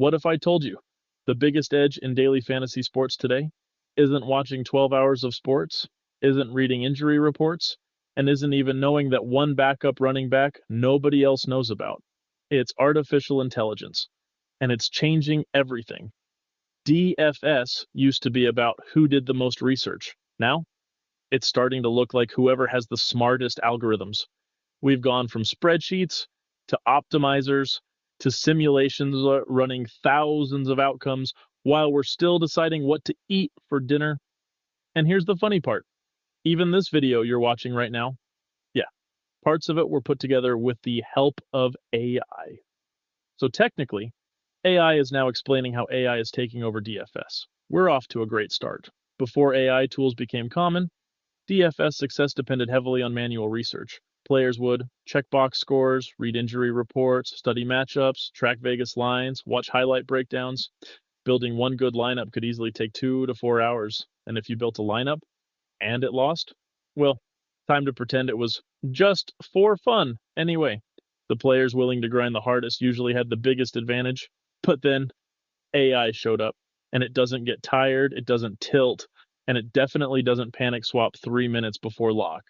What if I told you the biggest edge in daily fantasy sports today isn't watching 12 hours of sports, isn't reading injury reports, and isn't even knowing that one backup running back nobody else knows about? It's artificial intelligence, and it's changing everything. DFS used to be about who did the most research. Now, it's starting to look like whoever has the smartest algorithms. We've gone from spreadsheets to optimizers to simulations running thousands of outcomes while we're still deciding what to eat for dinner. And here's the funny part. Even this video you're watching right now, yeah, parts of it were put together with the help of AI. So technically, AI is now explaining how AI is taking over DFS. We're off to a great start. Before AI tools became common, DFS success depended heavily on manual research. Players would check box scores, read injury reports, study matchups, track Vegas lines, watch highlight breakdowns. Building one good lineup could easily take 2 to 4 hours. And if you built a lineup and it lost, well, time to pretend it was just for fun anyway. The players willing to grind the hardest usually had the biggest advantage. But then AI showed up, and it doesn't get tired, it doesn't tilt, and it definitely doesn't panic swap 3 minutes before lock.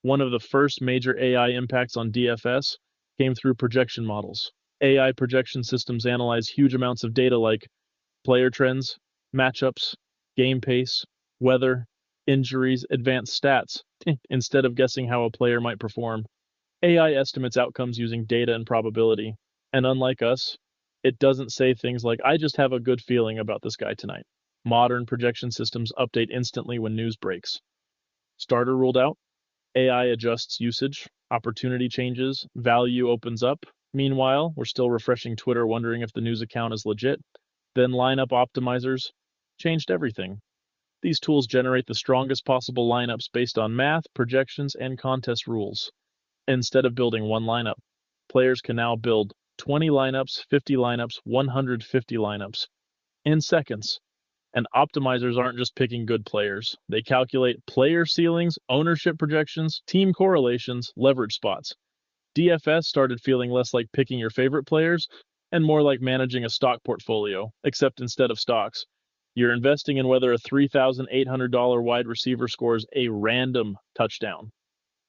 One of the first major AI impacts on DFS came through projection models. AI projection systems analyze huge amounts of data like player trends, matchups, game pace, weather, injuries, advanced stats. Instead of guessing how a player might perform, AI estimates outcomes using data and probability. And unlike us, it doesn't say things like, I just have a good feeling about this guy tonight. Modern projection systems update instantly when news breaks. Starter ruled out, AI adjusts usage, opportunity changes, value opens up. Meanwhile, we're still refreshing Twitter wondering if the news account is legit. Then lineup optimizers changed everything. These tools generate the strongest possible lineups based on math, projections, and contest rules. Instead of building one lineup, players can now build 20 lineups, 50 lineups, 150 lineups in seconds. And optimizers aren't just picking good players. They calculate player ceilings, ownership projections, team correlations, leverage spots. DFS started feeling less like picking your favorite players and more like managing a stock portfolio, except instead of stocks, you're investing in whether a $3,800 wide receiver scores a random touchdown.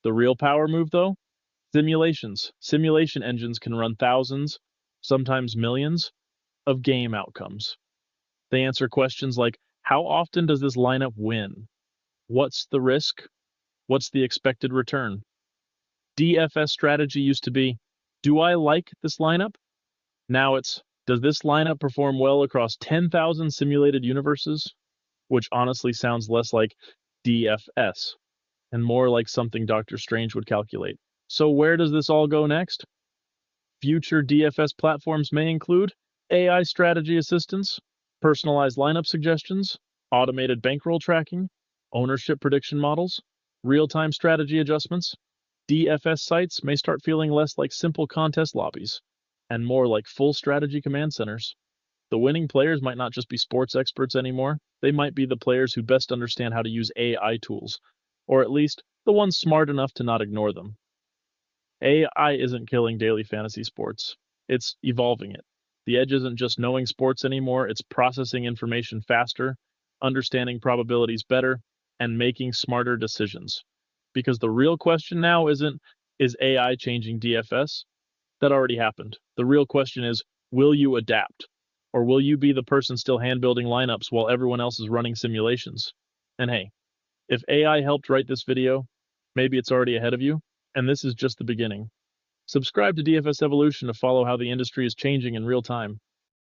The real power move, though? Simulations. Simulation engines can run thousands, sometimes millions, of game outcomes. They answer questions like, how often does this lineup win? What's the risk? What's the expected return? DFS strategy used to be, do I like this lineup? Now it's, does this lineup perform well across 10,000 simulated universes? Which honestly sounds less like DFS and more like something Dr. Strange would calculate. So where does this all go next? Future DFS platforms may include AI strategy assistance, personalized lineup suggestions, automated bankroll tracking, ownership prediction models, real-time strategy adjustments. DFS sites may start feeling less like simple contest lobbies and more like full strategy command centers. The winning players might not just be sports experts anymore. They might be the players who best understand how to use AI tools, or at least the ones smart enough to not ignore them. AI isn't killing daily fantasy sports. It's evolving it. The edge isn't just knowing sports anymore, it's processing information faster, understanding probabilities better, and making smarter decisions. Because the real question now isn't, is AI changing DFS? That already happened. The real question is, will you adapt? Or will you be the person still hand building lineups while everyone else is running simulations? And hey, if AI helped write this video, maybe it's already ahead of you, and this is just the beginning. Subscribe to DFS Evolution to follow how the industry is changing in real time.